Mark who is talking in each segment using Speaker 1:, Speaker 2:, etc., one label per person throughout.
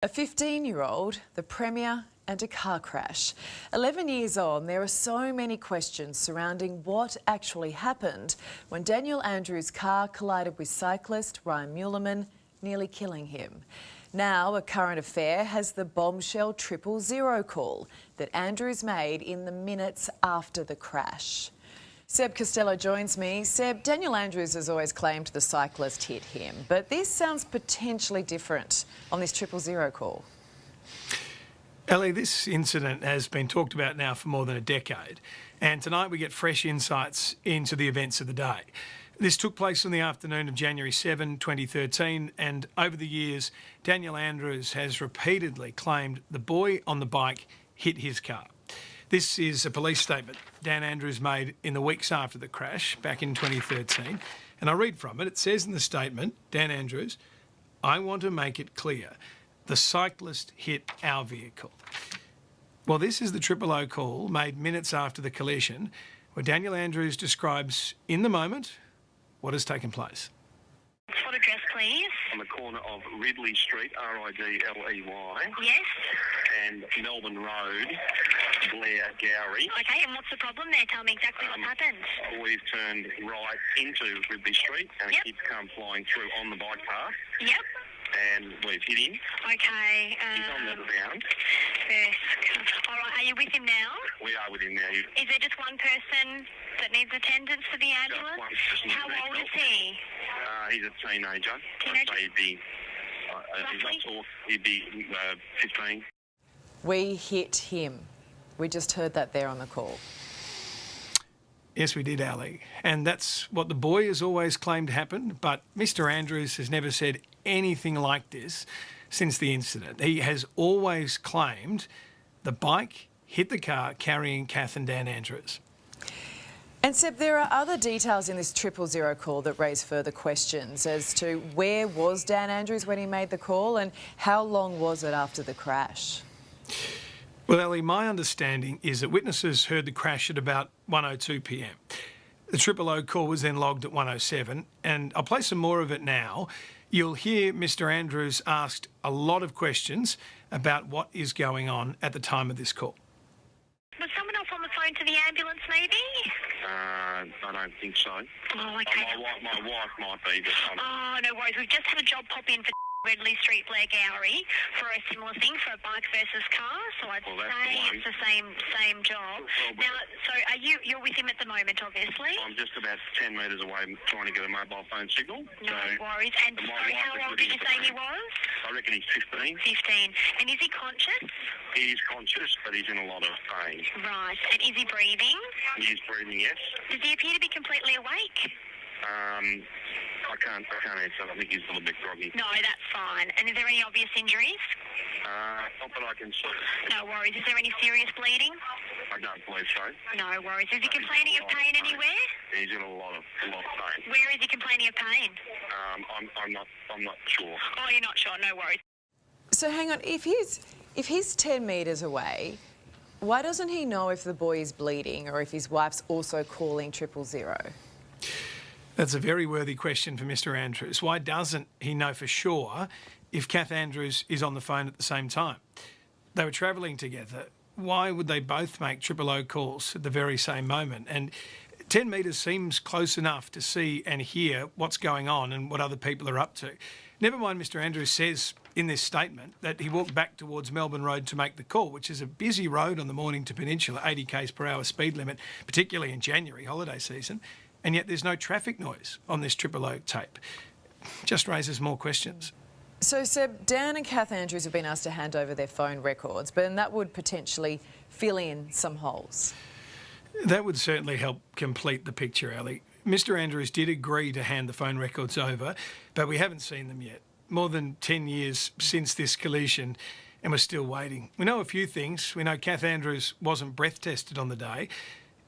Speaker 1: A 15-year-old, the Premier and a car crash. 11 years on, there are so many questions surrounding what actually happened when Daniel Andrews' car collided with cyclist Ryan Muleman, nearly killing him. Now, a current affair has the bombshell 000 call that Andrews made in the minutes after the crash. Seb Costello joins me. Seb, Daniel Andrews has always claimed the cyclist hit him, but this sounds potentially different on this 000 call.
Speaker 2: Ellie, this incident has been talked about now for more than a decade, and tonight we get fresh insights into the events of the day. This took place on the afternoon of January 7, 2013, and over the years, Daniel Andrews has repeatedly claimed the boy on the bike hit his car. This is a police statement Dan Andrews made in the weeks after the crash back in 2013. And I read from it. It says in the statement, Dan Andrews, "I want to make it clear, the cyclist hit our vehicle." Well, this is the 000 call made minutes after the collision, where Daniel Andrews describes in the moment what has taken place.
Speaker 3: What address, please?
Speaker 4: On the corner of Ridley Street, Ridley.
Speaker 3: Yes.
Speaker 4: And Melbourne Road, Blairgowrie.
Speaker 3: Okay, and what's the problem there? Tell me exactly what happened.
Speaker 4: We've turned right into Ridley Street and a kid's come flying through on the bike path.
Speaker 3: Yep.
Speaker 4: And we've hit him.
Speaker 3: Okay.
Speaker 4: He's on the ground.
Speaker 3: All right, are you with him now?
Speaker 4: We are with him now.
Speaker 3: Is there just one person that needs attendance for the ambulance?
Speaker 4: Just one person.
Speaker 3: How old is he?
Speaker 4: He's a teenager.
Speaker 3: Teenager?
Speaker 4: I'd say he'd be 15.
Speaker 1: We hit him. We just heard that there on the call.
Speaker 2: Yes, we did, Ali. And that's what the boy has always claimed happened, but Mr. Andrews has never said anything like this since the incident. He has always claimed the bike hit the car carrying Kath and Dan Andrews.
Speaker 1: And Seb, there are other details in this 000 call that raise further questions as to where was Dan Andrews when he made the call and how long was it after the crash?
Speaker 2: Well, Ellie, my understanding is that witnesses heard the crash at about 1:02 p.m. The 000 call was then logged at 1:07, and I'll play some more of it now. You'll hear Mr. Andrews asked a lot of questions about what is going on at the time of this call.
Speaker 3: Was someone else on the phone to the ambulance, maybe?
Speaker 4: I don't think so.
Speaker 3: Oh, okay.
Speaker 4: My wife might be, but
Speaker 3: Oh, no worries. We've just had a job pop in for Ridley Street, Blairgowrie, for a similar thing, for a bike versus car. So I'd say it's the same job. Now, so you're with him at the moment, obviously?
Speaker 4: I'm just about 10 metres away trying to get a mobile phone signal.
Speaker 3: No worries. And sorry, how old did you say he was?
Speaker 4: I reckon he's 15.
Speaker 3: 15. And is he conscious?
Speaker 4: He's conscious, but he's in a lot of pain.
Speaker 3: Right. And is he breathing?
Speaker 4: He's breathing, yes.
Speaker 3: Does he appear to be completely awake?
Speaker 4: I can't answer. I think he's a little bit groggy.
Speaker 3: No, that's fine. And is there any obvious injuries?
Speaker 4: Not that I can see.
Speaker 3: No worries. Is there any serious bleeding?
Speaker 4: I don't believe so.
Speaker 3: No worries. Is he complaining of pain anywhere?
Speaker 4: He's in a lot of pain.
Speaker 3: Where is he complaining of pain?
Speaker 4: I'm not sure.
Speaker 3: Oh, you're not sure. No worries.
Speaker 1: So hang on, if he's 10 metres away, why doesn't he know if the boy is bleeding or if his wife's also calling 000?
Speaker 2: That's a very worthy question for Mr. Andrews. Why doesn't he know for sure if Kath Andrews is on the phone at the same time? They were travelling together. Why would they both make 000 calls at the very same moment? And 10 metres seems close enough to see and hear what's going on and what other people are up to. Never mind, Mr. Andrews says in this statement that he walked back towards Melbourne Road to make the call, which is a busy road on the Morning to Peninsula, 80 k's per hour speed limit, particularly in January, holiday season. And yet there's no traffic noise on this 000 tape. Just raises more questions.
Speaker 1: So, Seb, Dan and Kath Andrews have been asked to hand over their phone records, but that would potentially fill in some holes.
Speaker 2: That would certainly help complete the picture, Ali. Mr. Andrews did agree to hand the phone records over, but we haven't seen them yet. More than 10 years since this collision, and we're still waiting. We know a few things. We know Kath Andrews wasn't breath tested on the day,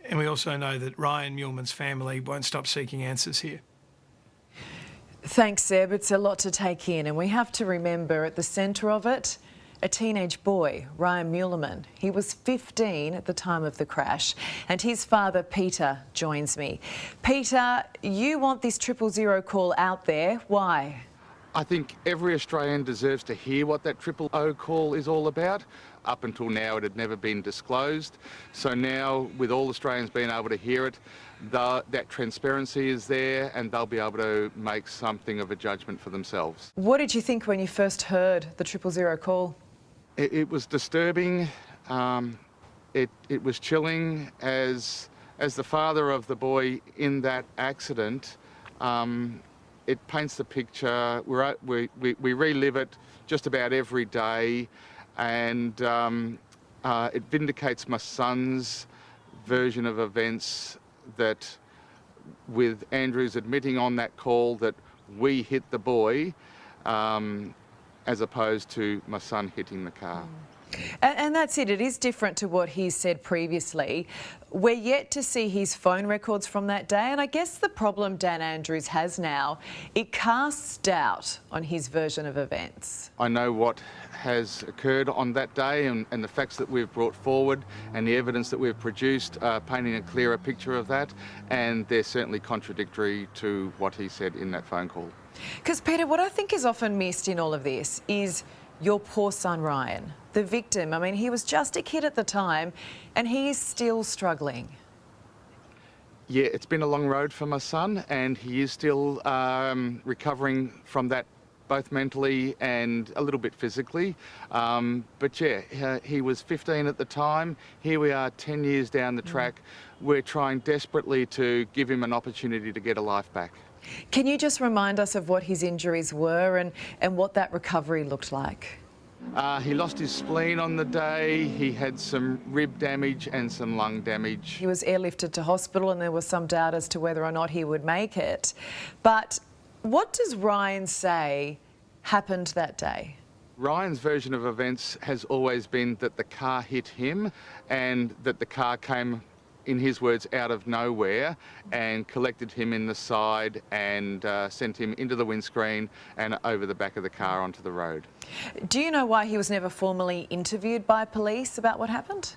Speaker 2: and we also know that Ryan Muleman's family won't stop seeking answers here.
Speaker 1: Thanks, Seb. It's a lot to take in, and we have to remember at the centre of it, a teenage boy, Ryan Muleman. He was 15 at the time of the crash, and his father, Peter, joins me. Peter, you want this 000 call out there. Why?
Speaker 5: I think every Australian deserves to hear what that 000 call is all about. Up until now, it had never been disclosed. So now, with all Australians being able to hear it, that transparency is there and they'll be able to make something of a judgment for themselves.
Speaker 1: What did you think when you first heard the 000 call?
Speaker 5: It was disturbing. It was chilling. As the father of the boy in that accident, it paints the picture. We relive it just about every day, and it vindicates my son's version of events, that with Andrews admitting on that call that we hit the boy, as opposed to my son hitting the car.
Speaker 1: And that's it. It is different to what he said previously. We're yet to see his phone records from that day, and I guess the problem Dan Andrews has now, it casts doubt on his version of events.
Speaker 5: I know what has occurred on that day, and the facts that we've brought forward and the evidence that we've produced are painting a clearer picture of that, and they're certainly contradictory to what he said in that phone call.
Speaker 1: Because, Peter, what I think is often missed in all of this is your poor son Ryan, the victim. I mean, he was just a kid at the time and he is still struggling.
Speaker 5: Yeah, it's been a long road for my son, and he is still recovering from that, both mentally and a little bit physically. But yeah, he was 15 at the time. Here we are 10 years down the track. We're trying desperately to give him an opportunity to get a life back.
Speaker 1: Can you just remind us of what his injuries were and what that recovery looked like?
Speaker 5: He lost his spleen on the day. He had some rib damage and some lung damage.
Speaker 1: He was airlifted to hospital and there was some doubt as to whether or not he would make it. But what does Ryan say happened that day?
Speaker 5: Ryan's version of events has always been that the car hit him and that the car came, in his words, out of nowhere and collected him in the side and sent him into the windscreen and over the back of the car onto the road.
Speaker 1: Do you know why he was never formally interviewed by police about what happened?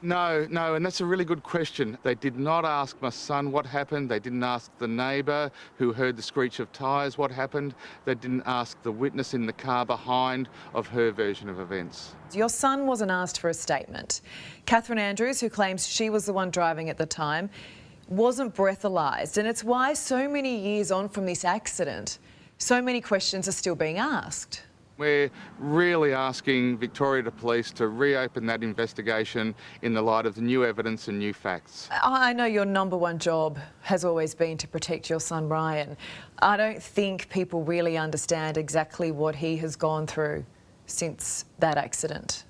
Speaker 5: No, and that's a really good question. They did not ask my son what happened. They didn't ask the neighbour who heard the screech of tyres what happened. They didn't ask the witness in the car behind of her version of events.
Speaker 1: Your son wasn't asked for a statement. Catherine Andrews, who claims she was the one driving at the time, wasn't breathalyzed, and it's why so many years on from this accident, so many questions are still being asked.
Speaker 5: We're really asking Victoria Police to reopen that investigation in the light of the new evidence and new facts.
Speaker 1: I know your number one job has always been to protect your son Ryan. I don't think people really understand exactly what he has gone through since that accident.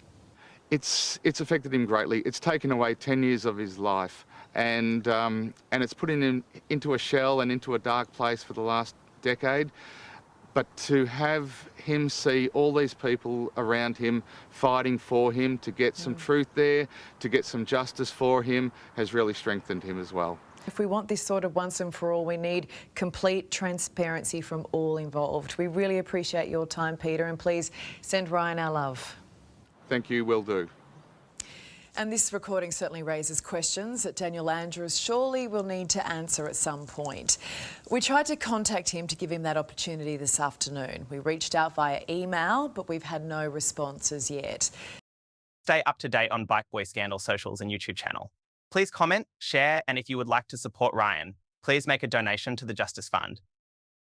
Speaker 5: It's affected him greatly. It's taken away 10 years of his life, and it's putting him into a shell and into a dark place for the last decade. But to have him see all these people around him fighting for him to get some truth there, to get some justice for him, has really strengthened him as well.
Speaker 1: If we want this sorted once and for all, we need complete transparency from all involved. We really appreciate your time, Peter, and please send Ryan our love.
Speaker 5: Thank you, will do.
Speaker 1: And this recording certainly raises questions that Daniel Andrews surely will need to answer at some point. We tried to contact him to give him that opportunity this afternoon. We reached out via email, but we've had no responses yet.
Speaker 6: Stay up to date on Bike Boy Scandal socials and YouTube channel. Please comment, share, and if you would like to support Ryan, please make a donation to the Justice Fund.